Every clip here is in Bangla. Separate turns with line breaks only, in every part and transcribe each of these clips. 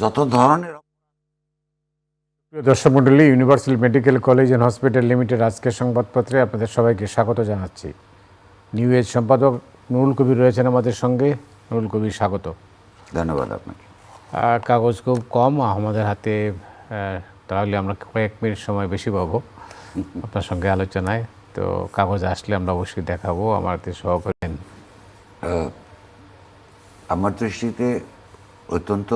যত ধরনের।
প্রিয় দর্শক মণ্ডলী, universal medical college and hospital limited আজকের সংবাদপত্রে আপনাদের সবাইকে স্বাগত জানাচ্ছি। নিউ এজ সম্পাদক নুরুল কবির রয়েছেন আমাদের সঙ্গে। নুরুল কবির, স্বাগত।
ধন্যবাদ আপনাকে।
কাগজ খুব কম আমাদের হাতে, তাহলে আমরা কয়েক মিনিট সময় বেশি পাবো আপনার সঙ্গে আলোচনায়। তো কাগজ আসলে আমরা অবশ্যই দেখাবো। আমার হাতে সহকারী
আমার দৃষ্টিতে অত্যন্ত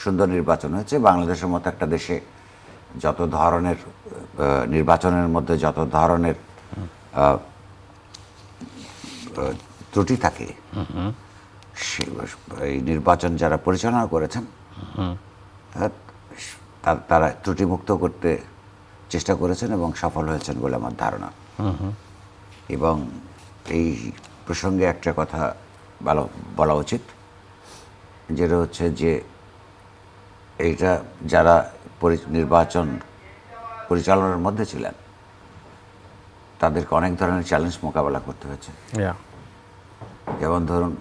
সুন্দর নির্বাচন হয়েছে। বাংলাদেশের মতো একটা দেশে যত ধরনের নির্বাচনের মধ্যে যত ধরনের ত্রুটি থাকে, এই নির্বাচন যারা পরিচালনা করেছেন তারা ত্রুটিমুক্ত করতে চেষ্টা করেছেন এবং সফল হয়েছেন বলে আমার ধারণা। এবং এই প্রসঙ্গে একটা কথা বলা উচিত, যেটা হচ্ছে যে এইটা যারা নির্বাচন পরিচালনার মধ্যে ছিলেন তাদেরকে অনেক ধরনের চ্যালেঞ্জ মোকাবেলা করতে হয়েছে। যেমন ধরুন,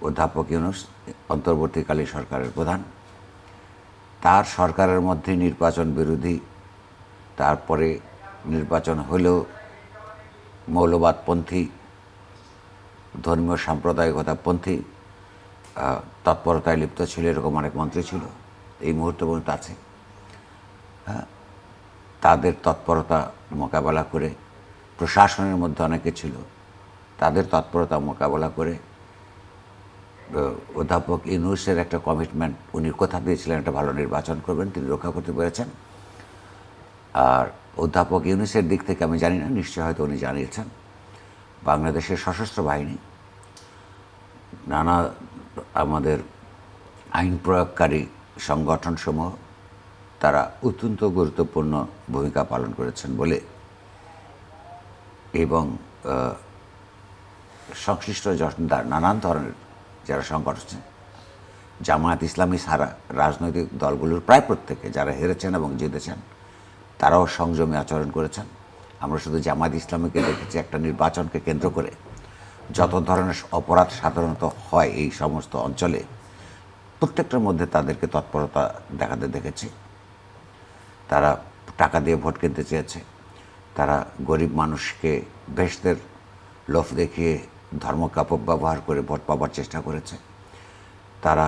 অধ্যাপক ইউনূস অন্তর্বর্তীকালীন সরকারের প্রধান, তার সরকারের মধ্যে নির্বাচন বিরোধী, তারপরে নির্বাচন হলেও মৌলবাদপন্থী, ধর্মীয় সাম্প্রদায়িকতাপন্থী তৎপরতায় লিপ্ত ছিল, এরকম অনেক মন্ত্রী ছিল, এই মুহূর্তে পর্যন্ত আছে। তাদের তৎপরতা মোকাবেলা করে, প্রশাসনের মধ্যে অনেকে ছিল, তাদের তৎপরতা মোকাবেলা করে অধ্যাপক ইউনূসের একটা কমিটমেন্ট, উনি কথা দিয়েছিলেন একটা ভালো নির্বাচন করবেন, তিনি রক্ষা করতে পেরেছেন। আর অধ্যাপক ইউনূসের দিক থেকে আমি জানি না, নিশ্চয় হয়তো উনি জানিয়েছেন, বাংলাদেশের সশস্ত্র বাহিনী, নানা আমাদের আইন প্রয়োগকারী সংগঠনসমূহ, তারা অত্যন্ত গুরুত্বপূর্ণ ভূমিকা পালন করেছেন বলে, এবং সংশ্লিষ্ট নানান ধরনের যারা সংগঠন, জামায়াত ইসলামী ছাড়া রাজনৈতিক দলগুলোর প্রায় প্রত্যেকে যারা হেরেছেন এবং জিতেছেন, তারাও সংযমী আচরণ করেছেন। আমরা শুধু জামায়াত ইসলামীকে দেখেছি একটা নির্বাচনকে কেন্দ্র করে যত ধরনের অপরাধ সাধারণত হয় এই সমস্ত অঞ্চলে, প্রত্যেকটার মধ্যে তাদেরকে তৎপরতা দেখাতে দেখেছি। তারা টাকা দিয়ে ভোট কিনতে চেয়েছে, তারা গরিব মানুষকে বেশদের লোভ দেখিয়ে ধর্মকে অপব্যবহার করে ভোট পাবার চেষ্টা করেছে। তারা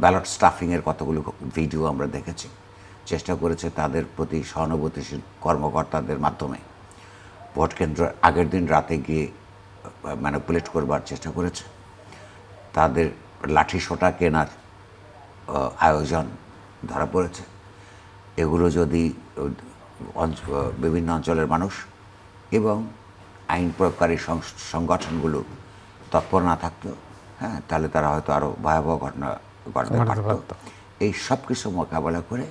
ব্যালট স্টাফিংয়ের কতগুলো ভিডিও আমরা দেখেছি, চেষ্টা করেছে তাদের প্রতি সহানুভূতিশীল কর্মকর্তাদের মাধ্যমে ভোট কেন্দ্র আগের দিন রাতে গিয়ে ম্যানিপুলেট করবার চেষ্টা করেছে। তাদের লাঠি সোঁটা কেনার আয়োজন ধরা পড়েছে। এগুলো যদি বিভিন্ন অঞ্চলের মানুষ এবং আইন প্রয়োগকারী সংগঠনগুলো তৎপর না থাকতো, তাহলে তারা হয়তো আরও ভয়াবহ ঘটনা ঘটাতে পারত। এই সব কিছু মোকাবেলা করে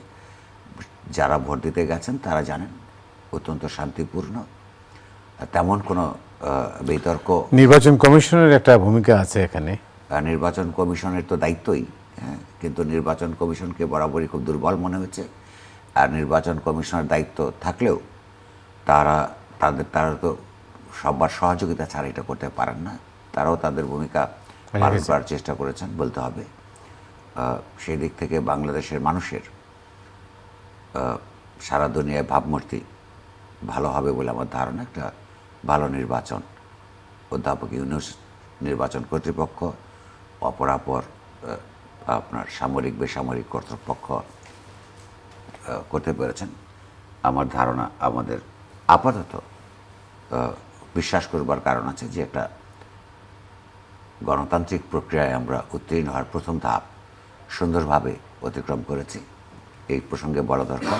যারা ভোট দিতে গেছেন তারা জানেন অত্যন্ত শান্তিপূর্ণ, তেমন কোনো বিতর্ক।
নির্বাচন কমিশনের একটা ভূমিকা আছে এখানে।
নির্বাচন কমিশনের তো দায়িত্বই, কিন্তু নির্বাচন কমিশনকে বরাবরই খুব দুর্বল মনে হচ্ছে। আর নির্বাচন কমিশনের দায়িত্ব থাকলেও তারা তো সবার সহযোগিতা ছাড়া এটা করতে পারেন না। তারাও তাদের ভূমিকা পালন করার চেষ্টা করেছেন বলতে হবে। সেই দিক থেকে বাংলাদেশের মানুষের সারা দুনিয়ায় ভাবমূর্তি ভালো হবে বলে আমার ধারণা। একটা ভালো নির্বাচন অধ্যাপক ইউনূস, নির্বাচন কর্তৃপক্ষ, অপরাপর আপনার সামরিক বেসামরিক কর্তৃপক্ষ করতে পেরেছেন। আমার ধারণা আমাদের আপাতত বিশ্বাস করবার কারণ আছে যে একটা গণতান্ত্রিক প্রক্রিয়ায় আমরা উত্তীর্ণ হওয়ার প্রথম ধাপ সুন্দরভাবে অতিক্রম করেছি। এই প্রসঙ্গে বলা দরকার,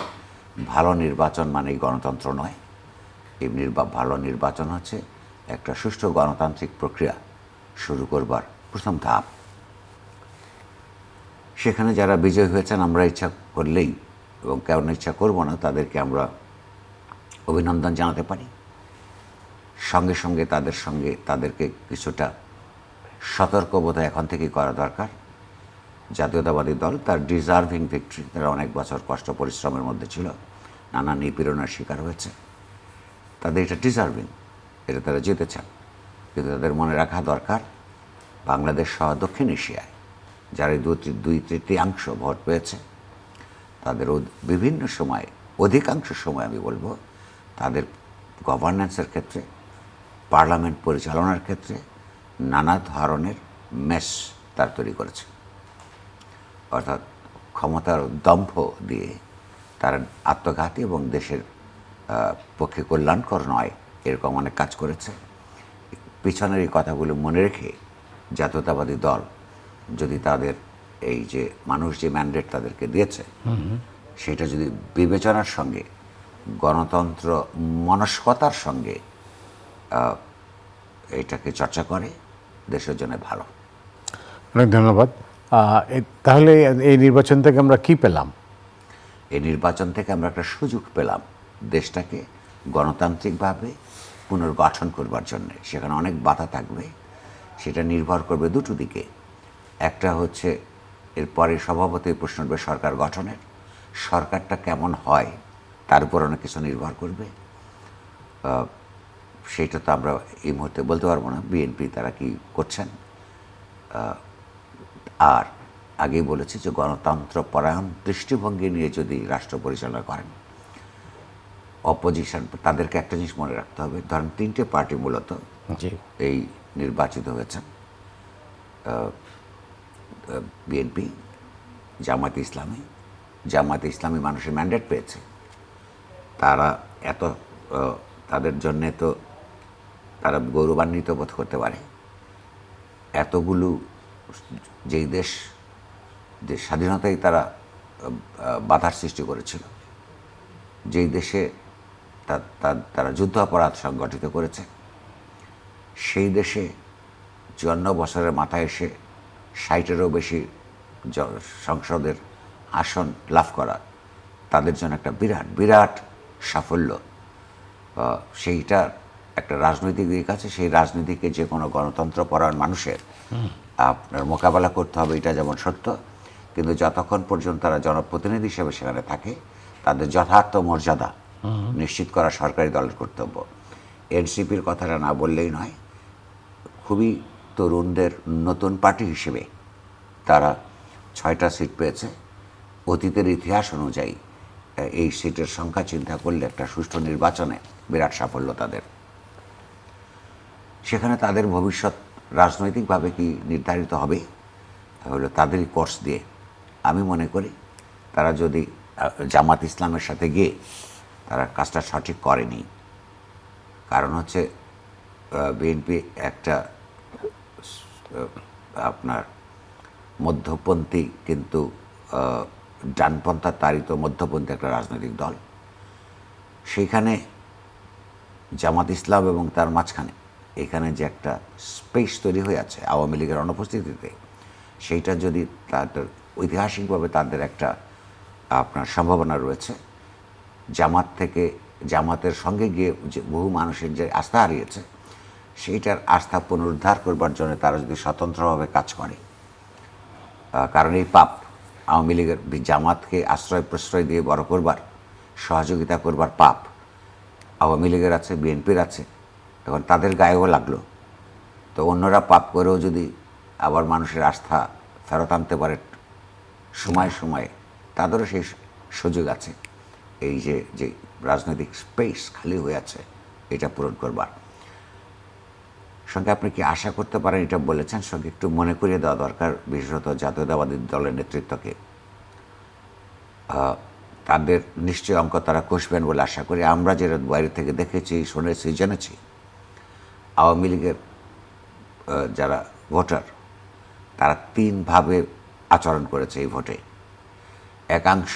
ভালো নির্বাচন মানেই গণতন্ত্র নয়। এই ভালো নির্বাচন হচ্ছে একটা সুষ্ঠু গণতান্ত্রিক প্রক্রিয়া শুরু করবার প্রথম ধাপ। সেখানে যারা বিজয়ী হয়েছেন, আমরা ইচ্ছা করলেই এবং কেউ ইচ্ছা করবো না তাদেরকে আমরা অভিনন্দন জানাতে পারি। সঙ্গে সঙ্গে তাদেরকে কিছুটা সতর্কবোধ এখন থেকেই করা দরকার। জাতীয়তাবাদী দল তার ডিজার্ভিং ভিক্টরি, তারা অনেক বছর কষ্ট পরিশ্রমের মধ্যে ছিল, নানা নিপীড়নের শিকার হয়েছে, তাদের এটা ডিজার্ভিং, এটা তারা জিতেছেন। কিন্তু তাদের মনে রাখা দরকার, বাংলাদেশ সহ দক্ষিণ এশিয়ায় যারা দুই তৃতীয়াংশ ভোট পেয়েছে, তাদের বিভিন্ন সময়, অধিকাংশ সময় আমি বলবো, তাদের গভর্নেন্সের ক্ষেত্রে, পার্লামেন্ট পরিচালনার ক্ষেত্রে নানা ধরনের মেস তার তৈরি করেছে। অর্থাৎ ক্ষমতার দম্ভ দিয়ে তারা আত্মঘাতী এবং দেশের পক্ষে কল্যাণকর নয় এরকম অনেক কাজ করেছে। পিছনের এই কথাগুলো মনে রেখে জাতীয়তাবাদী দল যদি তাদের এই যে মানুষ যে ম্যান্ডেট তাদেরকে দিয়েছে সেটা যদি বিবেচনার সঙ্গে, গণতন্ত্র মনস্কতার সঙ্গে এটাকে চর্চা করে, দেশের জন্য ভালো।
অনেক ধন্যবাদ। তাহলে এই নির্বাচন থেকে আমরা কি পেলাম?
এই নির্বাচন থেকে আমরা একটা সুযোগ পেলাম দেশটাকে গণতান্ত্রিকভাবে পুনর্গঠন করবার জন্য। সেখানে অনেক বাধা থাকবে, সেটা নির্ভর করবে দুটো দিকে। একটা হচ্ছে এরপরে স্বভাবতই প্রশ্ন উঠবে সরকার গঠনের, সরকারটা কেমন হয় তার উপর অনেক কিছু নির্ভর করবে। সেইটা তো আমরা এই মুহূর্তে বলতে পারবো না বিএনপি তারা কি করছেন। আর আগেই বলেছি যে গণতন্ত্র পরায়ণ দৃষ্টিভঙ্গি নিয়ে যদি রাষ্ট্র পরিচালনা করেন, অপোজিশন তাদেরকে একটা জিনিস মনে রাখতে হবে। ধরেন তিনটে পার্টি মূলত এই নির্বাচিত হয়েছেন, বিএনপি, জামায়াতে ইসলামী। জামায়াতে ইসলামী মানুষের ম্যান্ডেট পেয়েছে, তারা এত তাদের জন্যে তো তারা গৌরবান্বিত বোধ করতে পারে। এতগুলো যেই দেশ যে স্বাধীনতায় তারা বাধার সৃষ্টি করেছিল, যেই দেশে তারা যুদ্ধ অপরাধ সংগঠিত করেছে, সেই দেশে 54 বছরের মাথায় এসে 60-এরও বেশি সংসদের আসন লাভ করা তাদের জন্য একটা বিরাট বিরাট সাফল্য। সেইটা একটা রাজনৈতিক দিক আছে, সেই রাজনীতিকে যে কোনো গণতন্ত্র পরায়ণ মানুষের আপনার মোকাবেলা করতে হবে, এটা যেমন সত্য। কিন্তু যতক্ষণ পর্যন্ত তারা জনপ্রতিনিধি হিসেবে সেখানে থাকে, তাদের যথার্থ মর্যাদা নিশ্চিত করা সরকারি দলের কর্তব্য। এনসিপির কথাটা না বললেই নয়, খুবই তরুণদের নতুন পার্টি হিসেবে তারা 6টা সিট পেয়েছে। অতীতের ইতিহাস অনুযায়ী এই সিটের সংখ্যা চিন্তা করলে একটা সুষ্ঠু নির্বাচনে বিরাট সাফল্য তাদের। সেখানে তাদের ভবিষ্যৎ রাজনৈতিকভাবে কি নির্ধারিত হবে, তাহলে তাদেরই কোর্স দিয়ে আমি মনে করি তারা যদি জামাত ইসলামের সাথে গিয়ে তারা কাজটা সঠিক করেনি। কারণ হচ্ছে বিএনপি একটা আপনার মধ্যপন্থী কিন্তু ডানপন্থা তাড়িত মধ্যপন্থী একটা রাজনৈতিক দল। সেইখানে জামাত ইসলাম এবং তার মাঝখানে এখানে যে একটা স্পেস তৈরি হয়ে আছে আওয়ামী লীগের অনুপস্থিতিতে, সেইটা যদি তাদের ঐতিহাসিকভাবে তাদের একটা আপনার সম্ভাবনা রয়েছে, জামাতের সঙ্গে গিয়ে যে বহু মানুষের যে আস্থা হারিয়েছে সেইটার আস্থা পুনরুদ্ধার করবার জন্য তারা যদি স্বতন্ত্রভাবে কাজ করে। কারণ এই পাপ আওয়ামী লীগের জামাতকে আশ্রয় প্রশ্রয় দিয়ে বড় করবার, সহযোগিতা করবার পাপ আওয়ামী লীগের আছে, বিএনপির আছে, এখন তাদের গায়েও লাগলো। তো অন্যরা পাপ করেও যদি আবার মানুষের আস্থা ফেরত আনতে পারে সময় সময়ে, তাদেরও সেই সুযোগ আছে। এই যে রাজনৈতিক স্পেস খালি হয়ে আছে এটা পূরণ করবার সঙ্গে আপনি কি আশা করতে পারেন এটা বলেছেন, সঙ্গে একটু মনে করিয়ে দেওয়া দরকার বিশেষত জাতীয়তাবাদী দলের নেতৃত্বকে। তাদের নিশ্চয় অঙ্ক তারা কষবেন বলে আশা করি। আমরা যেটা বাইরে থেকে দেখেছি, শুনেছি, জেনেছি, আওয়ামী লীগের যারা ভোটার তারা 3 ভাবে আচরণ করেছে এই ভোটে। একাংশ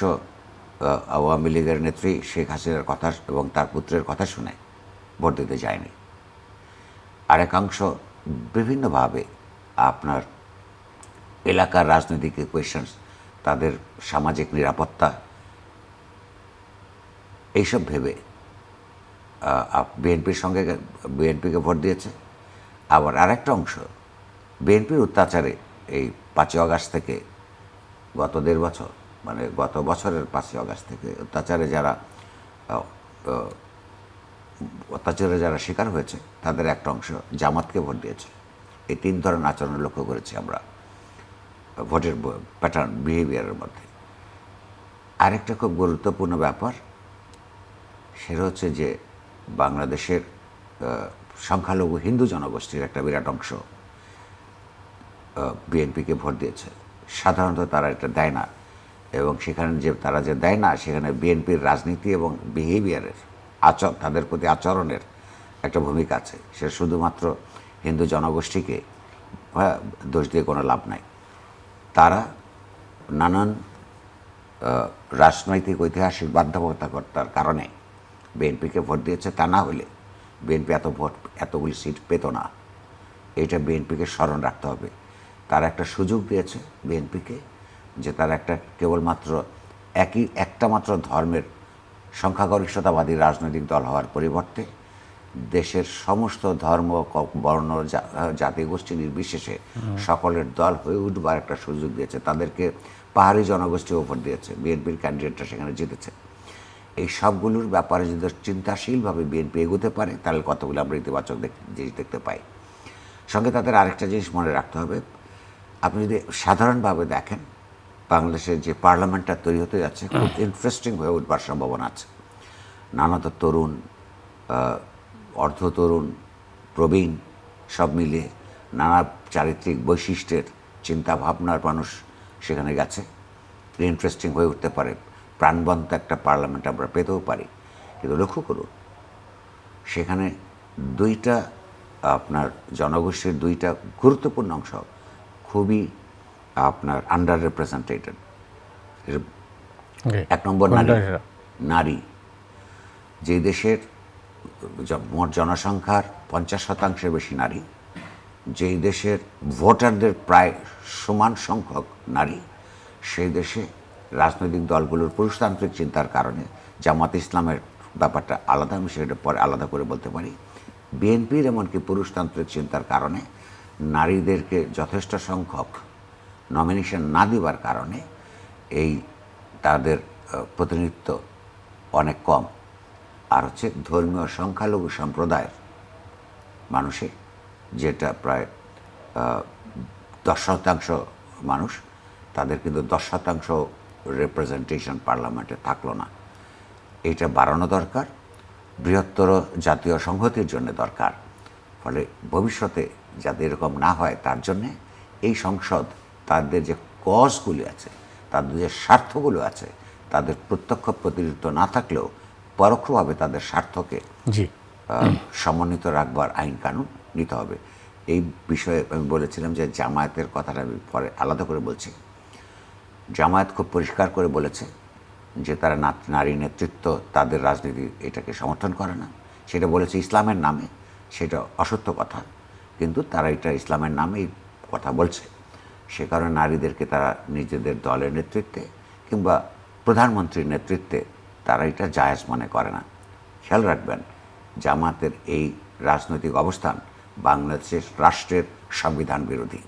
আওয়ামী লীগের নেত্রী শেখ হাসিনার কথা এবং তার পুত্রের কথা শুনে ভোট দিতে যায়নি। আর একাংশ বিভিন্নভাবে আপনার এলাকার রাজনৈতিক কোয়েশনস, তাদের সামাজিক নিরাপত্তা, এইসব ভেবে বিএনপিকে ভোট দিয়েছে। আবার আরেকটা অংশ বিএনপির অত্যাচারে এই 5ই আগস্ট থেকে গত 1.5 বছর, মানে গত বছরের 5ই আগস্ট থেকে অত্যাচারে যারা শিকার হয়েছে তাদের একটা অংশ জামাতকে ভোট দিয়েছে। এই 3 ধরনের আচরণ লক্ষ্য করেছি আমরা। ভোটের প্যাটার্ন বিহেভিয়ারের মধ্যে। আরেকটা খুব গুরুত্বপূর্ণ ব্যাপার, সেটা হচ্ছে যে বাংলাদেশের সংখ্যালঘু হিন্দু জনগোষ্ঠীর একটা বিরাট অংশ বিএনপিকে ভোট দিয়েছে। সাধারণত তারা এটা দেয় না, এবং সেখানে যে তারা যে দেয় না, সেখানে বিএনপির রাজনীতি এবং বিহেভিয়ারের তাদের প্রতি আচরণের একটা ভূমিকা আছে। সে শুধুমাত্র হিন্দু জনগোষ্ঠীকে দোষ দিয়ে কোনো লাভ নাই। তারা নানান রাজনৈতিক ঐতিহাসিক বাধ্যবাধকতার কারণে বিএনপিকে ভোট দিয়েছে। তা না হলে বিএনপি এতগুলি সিট পেত না। এটা বিএনপিকে স্মরণ রাখতে হবে। তারা একটা সুযোগ দিয়েছে বিএনপিকে, যে তারা একটা কেবলমাত্র একটা মাত্র ধর্মের সংখ্যাগরিষ্ঠতাবাদী রাজনৈতিক দল হওয়ার পরিবর্তে দেশের সমস্ত ধর্ম, বর্ণ, জাতিগোষ্ঠী নির্বিশেষে সকলের দল হয়ে উঠবার একটা সুযোগ দিয়েছে। তাদেরকে পাহাড়ি জনগোষ্ঠীও ভোট দিয়েছে, বিএনপির ক্যান্ডিডেটরা সেখানে জিতেছে। এই সবগুলোর ব্যাপারে যদি চিন্তাশীলভাবে বিএনপি এগোতে পারে, তাহলে কতগুলো আমরা ইতিবাচক জিনিস দেখতে পাই। সঙ্গে তাদের আরেকটা জিনিস মনে রাখতে হবে, আপনি যদি সাধারণভাবে দেখেন, বাংলাদেশের যে পার্লামেন্টটা তৈরি হতে যাচ্ছে খুব ইন্টারেস্টিং হয়ে উঠবার সম্ভাবনা আছে। নানাত তরুণ, অর্ধ তরুণ, প্রবীণ, সব মিলিয়ে নানা চারিত্রিক বৈশিষ্ট্যের চিন্তাভাবনার মানুষ সেখানে গেছে। ইন্টারেস্টিং হয়ে উঠতে পারে, প্রাণবন্ত একটা পার্লামেন্ট আমরা পেতেও পারি। কিন্তু লক্ষ্য করুন, সেখানে দুইটা আপনার জনগোষ্ঠীর দুইটা গুরুত্বপূর্ণ অংশ খুবই আপনার আন্ডার রিপ্রেজেন্টেটেড। এক নম্বর নারী। যে দেশের মোট জনসংখ্যার 50% বেশি নারী, যেই দেশের ভোটারদের প্রায় সমান সংখ্যক নারী, সেই দেশে রাজনৈতিক দলগুলোর পুরুষতান্ত্রিক চিন্তার কারণে, জামাত ইসলামের ব্যাপারটা আলাদা, আমি সেটা পরে আলাদা করে বলতে পারি, বিএনপির এমনকি পুরুষতান্ত্রিক চিন্তার কারণে নারীদেরকে যথেষ্ট সংখ্যক নমিনেশন না দেওয়ার কারণে এই তাদের প্রতিনিধিত্ব অনেক কম। আর হচ্ছে ধর্মীয় সংখ্যালঘু সম্প্রদায়ের মানুষের, যেটা প্রায় 10% মানুষ, তাদের কিন্তু 10% রিপ্রেজেন্টেশন পার্লামেন্টে থাকলো না। এইটা বাড়ানো দরকার, বৃহত্তর জাতীয় সংহতির জন্য দরকার। ফলে ভবিষ্যতে যাতে এরকম না হয় তার জন্যে এই সংসদ তাদের যে কজগুলি আছে, তাদের যে স্বার্থগুলো আছে, তাদের প্রত্যক্ষ প্রতিনিধিত্ব না থাকলেও পরোক্ষভাবে তাদের স্বার্থকে সমন্বিত রাখবার আইন কানুন নিতে হবে। এই বিষয়ে আমি বলেছিলাম যে জামায়াতের কথাটা আমি পরে আলাদা করে বলছি। জামায়াত খুব পরিষ্কার করে বলেছে যে তারা নারী নেতৃত্ব, তাদের রাজনীতি এটাকে সমর্থন করে না। সেটা বলেছে ইসলামের নামে, সেটা অসত্য কথা, কিন্তু তারা এটা ইসলামের নামেই কথা বলছে। সে কারণে নারীদেরকে তারা নিজেদের দলের নেতৃত্বে কিংবা প্রধানমন্ত্রীর নেতৃত্বে তারা এটা জায়েজ মনে করে না। খেয়াল রাখবেন, জামাতের এই রাজনৈতিক অবস্থান বাংলাদেশের রাষ্ট্রের সংবিধান বিরোধী।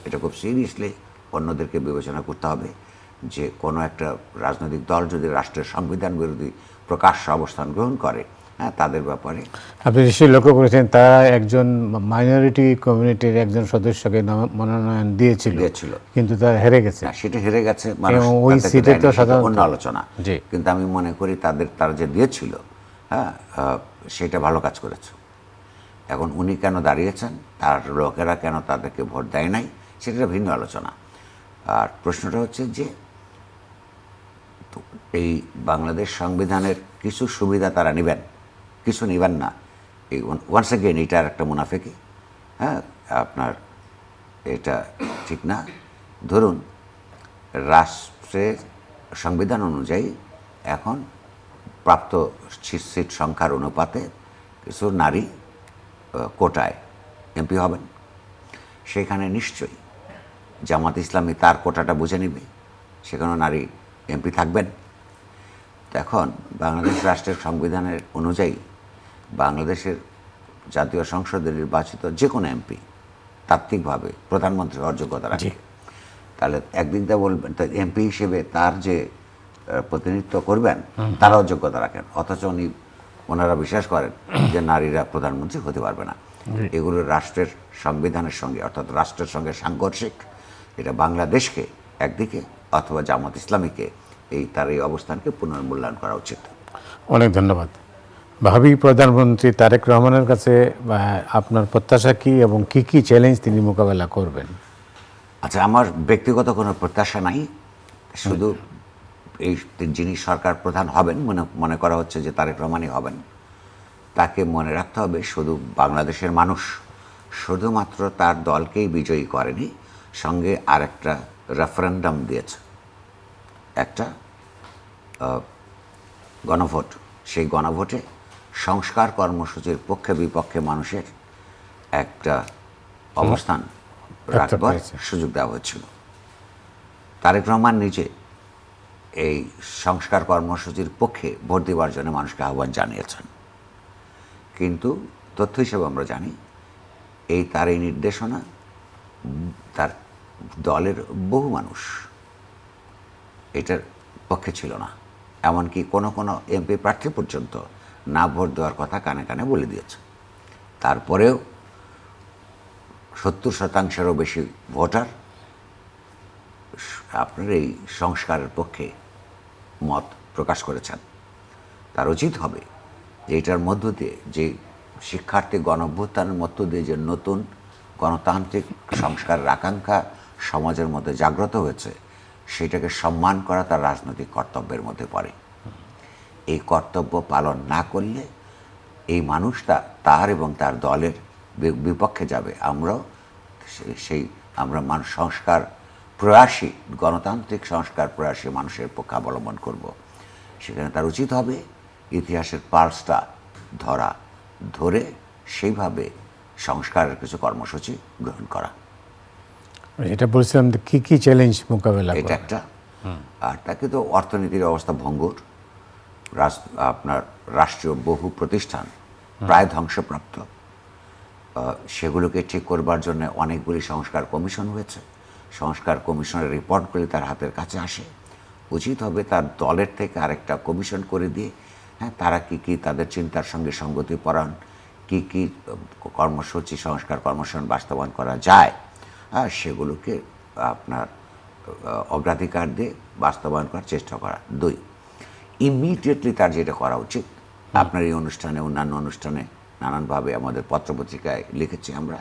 এটা খুব সিরিয়াসলি অন্যদেরকে বিবেচনা করতে হবে যে কোনো একটা রাজনৈতিক দল যদি রাষ্ট্রের সংবিধান বিরোধী প্রকাশ্য অবস্থান গ্রহণ করে, হ্যাঁ, তাদের ব্যাপারে
আপনি নিশ্চয়ই লক্ষ্য করেছেন তারা একজন মাইনরিটি কমিউনিটির একজন সদস্যকে মনোনয়ন দিয়েছিল, কিন্তু তারা হেরে গেছে।
সেটা হেরে গেছে,
ওই সিটে তো সাধারণত
অন্য আলোচনা। কিন্তু আমি মনে করি তারা যে দিয়েছিল, হ্যাঁ, সেটা ভালো কাজ করেছে। এখন উনি কেন দাঁড়িয়েছেন, তার লোকেরা কেন তাদেরকে ভোট দেয় নাই, সেটা ভিন্ন আলোচনা। আর প্রশ্নটা হচ্ছে যে এই বাংলাদেশ সংবিধানের কিছু সুবিধা তারা নেবেন, কিছু নেবেন না। এই ওয়ান্স অ্যাগেন এটার একটা মুনাফেকি, হ্যাঁ, আপনার এটা ঠিক না। ধরুন, রাষ্ট্রের সংবিধান অনুযায়ী এখন প্রাপ্ত সিট সংখ্যার অনুপাতে কিছু নারী কোটায় এমপি হবেন। সেখানে নিশ্চয়ই জামাত ইসলামী তার কোটাটা বুঝে নেবে, সেখানেও নারী এমপি থাকবেন। এখন বাংলাদেশ রাষ্ট্রের সংবিধানের অনুযায়ী বাংলাদেশের জাতীয় সংসদে নির্বাচিত যে কোনো এমপি তাত্ত্বিকভাবে প্রধানমন্ত্রী হওয়ার যোগ্যতা রাখে। তাহলে একদিক দিয়ে বলবেন এমপি হিসেবে তার যে প্রতিনিধিত্ব করবেন তারাও যোগ্যতা রাখেন, অথচ ওনারা বিশ্বাস করেন যে নারীরা প্রধানমন্ত্রী হতে পারবে না। এগুলো রাষ্ট্রের সংবিধানের সঙ্গে, অর্থাৎ রাষ্ট্রের সঙ্গে সাংঘর্ষিক, এটা বাংলাদেশকে একদিকে অথবা জামাত ইসলামীকে তার এই অবস্থানকে পুনর্মূল্যায়ন করা উচিত।
অনেক ধন্যবাদ। ভাবি প্রধানমন্ত্রী তারেক রহমানের কাছে আপনার প্রত্যাশা কি এবং কি কি চ্যালেঞ্জ তিনি মোকাবেলা করবেন?
আচ্ছা, আমার ব্যক্তিগত কোনো প্রত্যাশা নাই, শুধু এই যিনি সরকার প্রধান হবেন মনে করা হচ্ছে যে তারেক রহমানই হবেন, তাকে মনে রাখতে হবে শুধু বাংলাদেশের মানুষ শুধুমাত্র তার দলকেই বিজয়ী করেনি, সঙ্গে আরেকটা রেফারেন্ডাম দিয়েছে, একটা গণভোট। সেই গণভোটে সংস্কার কর্মসূচির পক্ষে বিপক্ষে মানুষের একটা অবস্থান রাখবার সুযোগ দেওয়া হয়েছিল। তারেক রহমান নিজে এই সংস্কার কর্মসূচির পক্ষে ভোট দেওয়ার জন্য মানুষকে আহ্বান জানিয়েছেন, কিন্তু তথ্য হিসেবে আমরা জানি তার এই নির্দেশনা তার দলের বহু মানুষ এটার পক্ষে ছিল না, এমনকি কোনো কোনো এমপি প্রার্থী পর্যন্ত না ভোট দেওয়ার কথা কানে কানে বলে দিয়েছে। তারপরেও 70%-ও বেশি ভোটার আপনার এই সংস্কারের পক্ষে মত প্রকাশ করেছেন। তার উচিত হবে যে এটার মধ্য দিয়ে যে শিক্ষার্থী গণঅভ্যুত্থানের মধ্য দিয়ে যে নতুন গণতান্ত্রিক সংস্কারের আকাঙ্ক্ষা সমাজের মধ্যে জাগ্রত হয়েছে, সেটাকে সম্মান করা তার রাজনৈতিক কর্তব্যের মধ্যে পড়ে। এই কর্তব্য পালন না করলে এই মানুষটা তার এবং তার দলের বিপক্ষে যাবে। আমরা মানুষ সংস্কার প্রয়াসী, গণতান্ত্রিক সংস্কার প্রয়াসী মানুষের পক্ষে অবলম্বন করব। সেখানে তার উচিত হবে ইতিহাসের পালসটা ধরে সেইভাবে সংস্কারের কিছু কর্মসূচি গ্রহণ করা।
এটা বলছিলাম কি কি চ্যালেঞ্জ মোকাবেলা
এটা একটা। আর তাকে তো অর্থনীতির অবস্থা ভঙ্গুর, আপনার রাষ্ট্রীয় বহু প্রতিষ্ঠান প্রায় ধ্বংসপ্রাপ্ত, সেগুলোকে ঠিক করবার জন্য অনেকগুলি সংস্কার কমিশন হয়েছে। সংস্কার কমিশনের রিপোর্টগুলি তার হাতের কাছে আসে, উচিত হবে তার দলের থেকে আরেকটা কমিশন করে দিয়ে তারা কি তাদের চিন্তার সঙ্গে সঙ্গতিপরায়ণ কি কর্মসূচি সংস্কার কর্মসূচি বাস্তবায়ন করা যায়, সেগুলোকে আপনার অগ্রাধিকার দিয়ে বাস্তবায়ন করার চেষ্টা করা। 2, ইমিডিয়েটলি তার যেটা করা উচিত, আপনার এই অনুষ্ঠানে অন্যান্য অনুষ্ঠানে নানানভাবে আমাদের পত্রপত্রিকায় লিখেছি আমরা,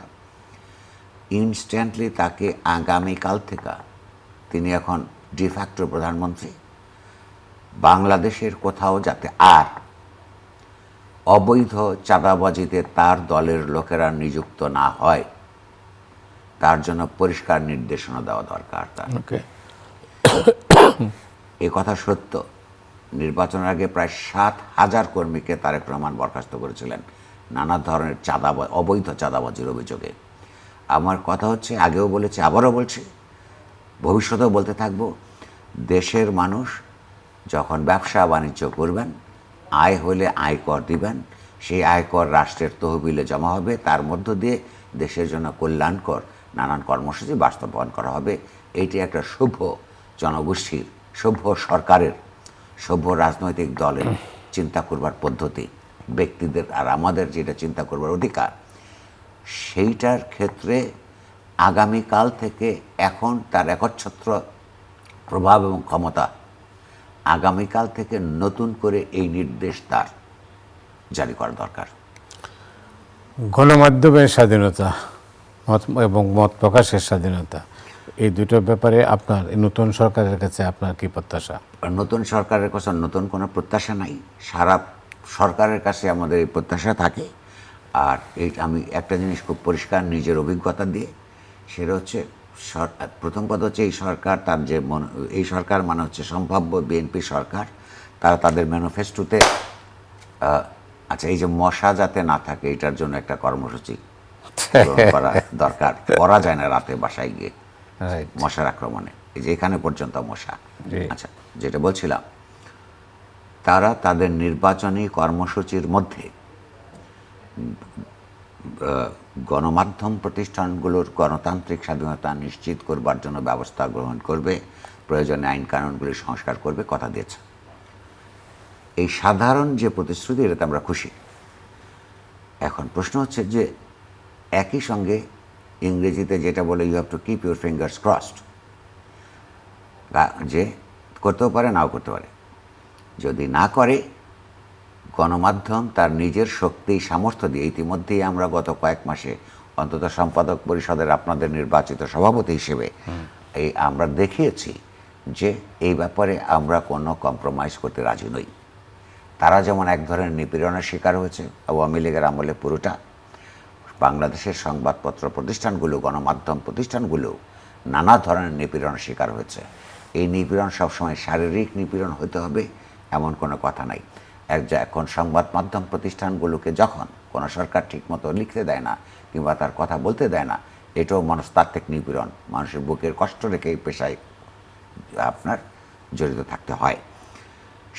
ইনস্ট্যান্টলি তাকে আগামীকাল থেকে, তিনি এখন ডিফ্যাক্টো প্রধানমন্ত্রী, বাংলাদেশের কোথাও যাতে আর অবৈধ চাঁদাবাজিতে তার দলের লোকেরা নিযুক্ত না হয়, তার জন্য পরিষ্কার নির্দেশনা দেওয়া দরকার তার। এ কথা সত্য, নির্বাচনের আগে প্রায় 7,000 কর্মীকে তারেক রহমান বরখাস্ত করেছিলেন নানা ধরনের অবৈধ চাঁদাবাজির অভিযোগে। আমার কথা হচ্ছে, আগেও বলেছি আবারও বলছি, ভবিষ্যতেও বলতে থাকবো, দেশের মানুষ যখন ব্যবসা বাণিজ্য করবেন, আয় হলে আয়কর দিবেন, সেই আয়কর রাষ্ট্রের তহবিলে জমা হবে, তার মধ্য দিয়ে দেশের জন্য কল্যাণকর নানান কর্মসূচি বাস্তবায়ন করা হবে। এইটি একটা সভ্য জনগোষ্ঠীর, সভ্য সরকারের, সভ্য রাজনৈতিক দলের চিন্তা করবার পদ্ধতি, ব্যক্তিদের আর আমাদের যেটা চিন্তা করবার অধিকার, সেইটার ক্ষেত্রে আগামীকাল থেকে এখন তার একচ্ছত্র প্রভাব এবং ক্ষমতা, আগামীকাল থেকে নতুন করে এই নির্দেশ তার জারি করা দরকার।
গণমাধ্যমের স্বাধীনতা এবং মত প্রকাশের স্বাধীনতা, এই দুটো ব্যাপারে আপনার নতুন সরকারের কাছে আপনার কি প্রত্যাশা?
নতুন সরকারের কাছে নতুন কোনো প্রত্যাশা নাই, সারা সরকারের কাছে আমাদের এই প্রত্যাশা থাকে। আর আমি একটা জিনিস খুব পরিষ্কার নিজের অভিজ্ঞতা দিয়ে, সেটা হচ্ছে প্রথম কথা হচ্ছে এই সরকার এই সরকার মানে হচ্ছে সম্ভাব্য বিএনপি সরকার, তারা তাদের ম্যানিফেস্টোতে আচ্ছা এই যে মশা যাতে না থাকে এটার জন্য একটা কর্মসূচি করা দরকার। করা যায় না রাতে বাসায় গিয়ে মশার আক্রমণে, এই যে এখানে পর্যন্ত মশা। আচ্ছা, যেটা বলছিলাম, তারা তাদের নির্বাচনী কর্মসূচির মধ্যে গণমাধ্যম প্রতিষ্ঠানগুলোর গণতান্ত্রিক স্বাধীনতা নিশ্চিত করবার জন্য ব্যবস্থা গ্রহণ করবে, প্রয়োজনে আইন কানুনগুলি সংস্কার করবে কথা দিয়েছে। এই সাধারণ যে প্রতিশ্রুতি, এটাতে আমরা খুশি। এখন প্রশ্ন হচ্ছে যে একই সঙ্গে ইংরেজিতে যেটা বলে you have to keep your fingers crossed, যে করতেও পারে নাও করতে পারে। যদি না করে, গণমাধ্যম তার নিজের শক্তি সামর্থ্য দিয়ে, ইতিমধ্যেই আমরা গত কয়েক মাসে অন্তত সম্পাদক পরিষদের আপনাদের নির্বাচিত সভাপতি হিসেবে আমরা দেখিয়েছি যে এই ব্যাপারে আমরা কোনো কম্প্রোমাইজ করতে রাজি নই। তারা যেমন এক ধরনের নিপীড়নের শিকার হয়েছে আওয়ামী লীগের আমলে, পুরোটা বাংলাদেশের সংবাদপত্র প্রতিষ্ঠানগুলো, গণমাধ্যম প্রতিষ্ঠানগুলো নানা ধরনের নিপীড়নের শিকার হয়েছে। এই নিপীড়ন সবসময় শারীরিক নিপীড়ন হতে হবে এমন কোনো কথা নাই। এখন সংবাদ মাধ্যম প্রতিষ্ঠানগুলোকে যখন কোনো সরকার ঠিকমতো লিখতে দেয় না কিংবা তার কথা বলতে দেয় না, এটাও মনস্তাত্ত্বিক নিপীড়ন। মানুষের বুকের কষ্ট রেখে এই পেশায় আপনার জড়িত থাকতে হয়।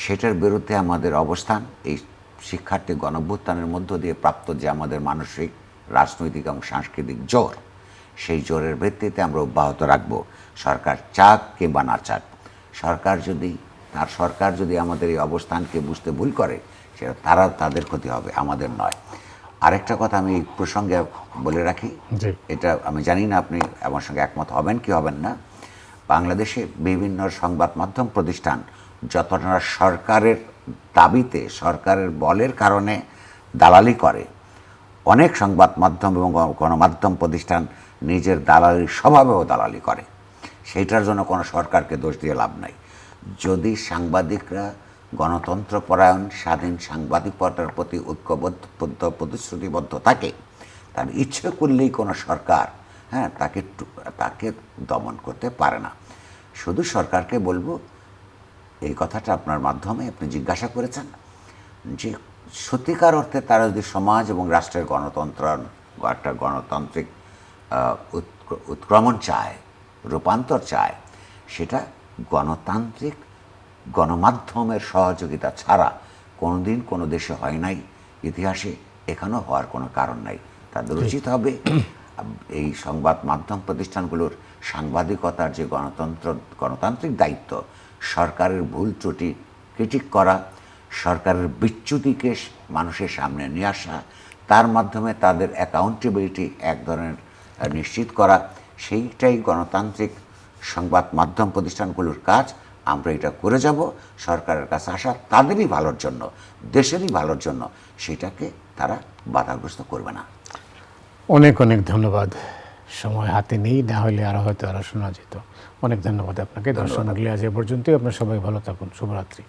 সেটার বিরুদ্ধে আমাদের অবস্থান, এই শিক্ষার্থী গণঅভ্যুত্থানের মধ্য দিয়ে প্রাপ্ত যে আমাদের মানসিক, রাজনৈতিক এবং সাংস্কৃতিক জোর, সেই জোরের ভিত্তিতে আমরা অব্যাহত রাখব, সরকার চাক কিংবা না চাক। সরকার যদি আমাদের এই অবস্থানকে বুঝতে ভুল করে, সেটা তাদের ক্ষতি হবে, আমাদের নয়। আরেকটা কথা আমি এই প্রসঙ্গে বলে রাখি, এটা আমি জানি না আপনি আমার সঙ্গে একমত হবেন কি হবেন না। বাংলাদেশে বিভিন্ন সংবাদ মাধ্যম প্রতিষ্ঠান যতটা সরকারের দাবিতে, সরকারের বলের কারণে দালালি করে, অনেক সংবাদ মাধ্যম এবং গণমাধ্যম প্রতিষ্ঠান নিজের দালালির স্বভাবেও দালালি করে। সেইটার জন্য কোনো সরকারকে দোষ দিয়ে লাভ নাই। যদি সাংবাদিকরা গণতন্ত্রপরায়ণ, স্বাধীন সাংবাদিকতার প্রতি ঐক্যবদ্ধ, প্রতিশ্রুতিবদ্ধ থাকে, তার ইচ্ছে করলেই কোনো সরকার তাকে দমন করতে পারে না। শুধু সরকারকে বলবো, এই কথাটা আপনার মাধ্যমে আপনি জিজ্ঞাসা করেছেন, যে সত্যিকার অর্থে তারা যদি সমাজ এবং রাষ্ট্রের একটা গণতান্ত্রিক উৎক্রমণ চায়, রূপান্তর চায়, সেটা গণতান্ত্রিক গণমাধ্যমের সহযোগিতা ছাড়া কোনোদিন কোনো দেশে হয় নাই, ইতিহাসে এখানেও হওয়ার কোনো কারণ নাই। তাদের উচিত হবে এই সংবাদ মাধ্যম প্রতিষ্ঠানগুলোর সাংবাদিকতার যে গণতান্ত্রিক দায়িত্ব, সরকারের ভুল ত্রুটি ক্রিটিক করা, সরকারের বিচ্যুতিকে মানুষের সামনে নিয়ে আসা, তার মাধ্যমে তাদের অ্যাকাউন্টেবিলিটি এক ধরনের নিশ্চিত করা, সেইটাই গণতান্ত্রিক সংবাদ মাধ্যম প্রতিষ্ঠানগুলোর কাজ। আমরা এটা করে যাব, সরকারের কাছে আসা তাদেরই ভালোর জন্য, দেশেরই ভালোর জন্য, সেটাকে তারা বাধাগ্রস্ত করবে না।
অনেক অনেক ধন্যবাদ। সময় হাতে নেই, না হলে আরও শোনা যেত। অনেক ধন্যবাদ আপনাকে। দর্শক মণ্ডলী, আজ এ পর্যন্তই। আপনার সবাই ভালো থাকুন। শুভরাত্রি।